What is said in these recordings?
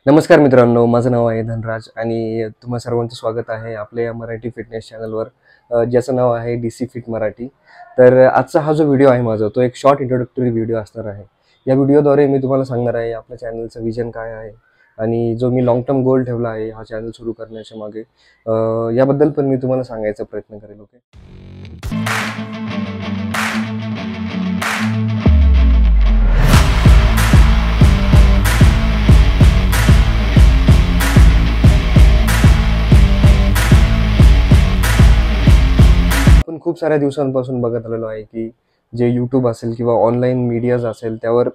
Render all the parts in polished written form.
नमस्कार मित्रांनो, माझं नाव आहे धनराज आणि तुम्हा सर्वांचं स्वागत आहे आपल्या या मराठी फिटनेस चॅनलवर, ज्याचं नाव आहे DC फिट मराठी. तर आजचा हा जो व्हिडिओ आहे माझा, तो एक शॉर्ट इंट्रोडक्टरी व्हिडिओ असणार आहे. या व्हिडिओद्वारे मी तुम्हाला सांगणार आहे आपल्या चॅनलचं विजन काय आहे आणि जो मी लॉंग टर्म गोल ठेवला आहे हा चॅनल सुरू करण्याच्या मागे, याबद्दल पण मी तुम्हाला सांगायचा प्रयत्न करेल. ओके. आपण खूप साऱ्या दिवसांपासून बघत आलेलो आहे की जे यूट्यूब असेल किंवा ऑनलाईन मीडियाज असेल त्यावर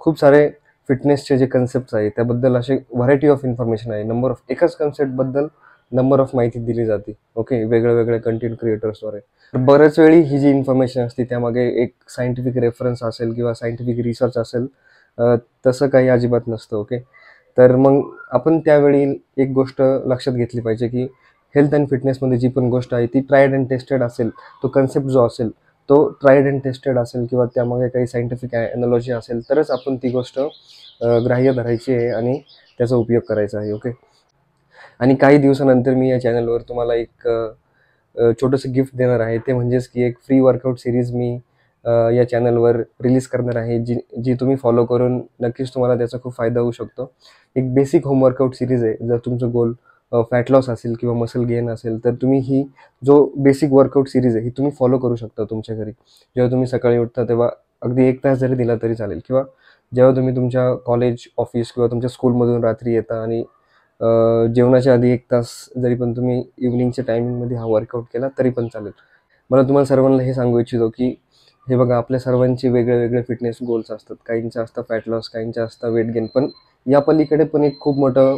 खूप सारे फिटनेसचे जे कन्सेप्ट्स आहेत त्याबद्दल असे व्हरायटी ऑफ इन्फॉर्मेशन आहे. एकाच कन्सेप्टबद्दल नंबर ऑफ माहिती दिली जाते. ओके, वेगळ्या कंटेंट क्रिएटर्सद्वारे. बऱ्याच वेळी ही जी इन्फॉर्मेशन असते त्यामागे एक सायंटिफिक रेफरन्स असेल किंवा सायंटिफिक रिसर्च असेल, तसं काही अजिबात नसतं. ओके. तर मग आपण त्यावेळी एक गोष्ट लक्षात घेतली पाहिजे की हेल्थ अँड फिटनेसमध्ये जी पण गोष्ट आहे ती ट्रायड अँड टेस्टेड असेल. तो कन्सेप्ट जो असेल तो ट्रायड अँड टेस्टेड असेल किंवा त्यामागे काही सायंटिफिक एनॉलॉजी असेल तरच आपण ती गोष्ट ग्राह्य धरायची आहे आणि त्याचा उपयोग करायचा आहे. ओके. आणि काही दिवसानंतर मी या चॅनलवर तुम्हाला एक छोटंसं गिफ्ट देणार आहे. ते म्हणजेच की एक फ्री वर्कआउट सिरीज मी या चॅनलवर रिलीज करणार आहे, जी जी तुम्ही फॉलो करून नक्कीच तुम्हाला त्याचा खूप फायदा होऊ शकतो. एक बेसिक होम वर्कआउट सिरीज आहे. जर तुमचं गोल फॅट लॉस असेल किंवा मसल गेन असेल तर तुम्ही ही जो बेसिक वर्कआउट सिरीज आहे ही तुम्ही फॉलो करू शकता तुमच्या घरी. जेव्हा तुम्ही सकाळी उठता तेव्हा अगदी 1 तास जरी दिला तरी चालेल, किंवा जेव्हा तुम्ही तुमच्या कॉलेज, ऑफिस किंवा तुमच्या स्कूलमधून रात्री येता आणि जेवणाच्या आधी 1 तास जरी पण तुम्ही इव्हनिंगच्या टायमिंगमध्ये हा वर्कआउट केला तरी पण चालेल. मला तुम्हाला सर्वांना हे सांगू इच्छितो की हे बघा, आपल्या सर्वांचे वेगळे फिटनेस गोल्स असतात. काहींचं असतं फॅट लॉस, काहींचं असतं वेट गेन. पण या पलीकडे पण एक खूप मोठं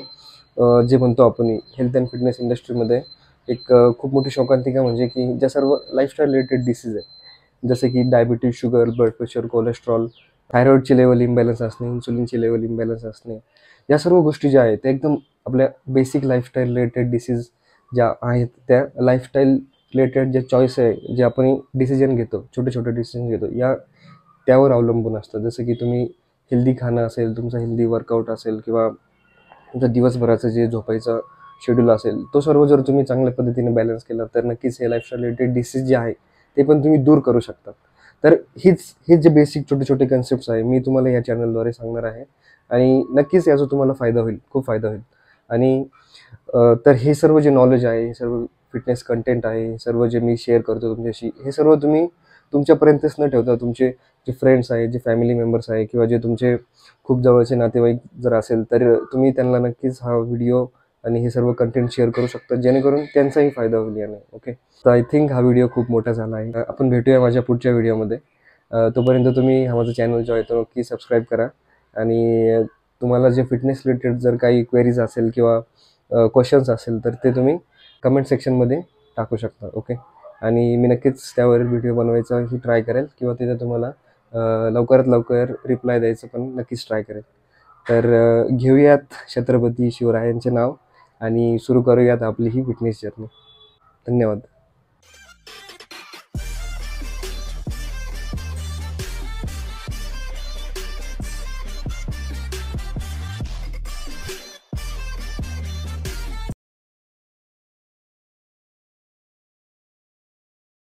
जे म्हणतो आपण हेल्थ अँड फिटनेस इंडस्ट्रीमध्ये एक खूप मोठी शोकांतिका म्हणजे की ज्या सर्व लाईफस्टाईल रिलेटेड डिसीज आहे, जसे की diabetes, sugar, blood pressure, cholesterol, थायरॉईडची लेवल इम्बॅलन्स असणे, इन्सुलिनची लेवल इम्बॅलन्स असणे, या सर्व गोष्टी ज्या आहेत त्या एकदम आपल्या बेसिक लाईफस्टाईल रिलेटेड डिसीज ज्या आहेत, त्या लाईफस्टाईल रिलेटेड जे चॉईस आहे, जे आपण डिसिजन घेतो, छोटे डिसिजन घेतो, त्यावर अवलंबून असतं. जसं की तुम्ही हेल्दी खाणं असेल, तुमचं हेल्दी वर्कआउट असेल किंवा तुमचं दिवसभराचं जे झोपायचं शेड्यूल असेल, तो सर्व जर तुम्ही चांगल्या पद्धतीने बॅलन्स केला तर नक्कीच हे लाईफस्टाईल रिलेटेड डिसीज जे आहे ते पण तुम्ही दूर करू शकता. तर हीच जे बेसिक छोटे कन्सेप्ट्स आहे मी तुम्हाला या चॅनलद्वारे सांगणार आहे आणि नक्कीच याचा तुम्हाला फायदा होईल, खूप फायदा होईल. आणि तर हे सर्व जे नॉलेज आहे, हे सर्व फिटनेस कंटेंट आहे, हे सर्व जे मी शेअर करतो तुमच्याशी, हे सर्व तुम्ही तुमच्यापर्यंतच न ठेवता तुमचे जे फ्रेंड्स आहेत, जे फॅमिली मेंबर्स आहे किंवा जे तुमचे खूप जवळचे नातेवाईक जर असेल तर तुम्ही त्यांना नक्कीच हा व्हिडिओ आणि हे सर्व कंटेंट शेअर करू शकता, जेणेकरून त्यांचाही फायदा होईल याने. ओके. तर आय थिंक हा व्हिडिओ खूप मोठा झाला आहे. आपण भेटूया माझ्या पुढच्या व्हिडिओमध्ये. तोपर्यंत तुम्ही हा माझा चॅनल जो आहे तो नक्की सबस्क्राईब करा आणि तुम्हाला जे फिटनेस रिलेटेड जर काही क्वेरीज असेल किंवा क्वेश्चन्स असेल तर ते तुम्ही कमेंट सेक्शनमध्ये टाकू शकता. ओके. आणि मी नक्कीच त्यावर व्हिडिओ बनवायचा ही ट्राय करेल किंवा तिथे तुम्हाला लवकरात लवकर रिप्लाय द्यायचं पण नक्कीच ट्राय करेल. तर घेऊयात छत्रपती शिवरायांचे नाव आणि सुरू करूयात आपली ही फिटनेस जर्नी. धन्यवाद.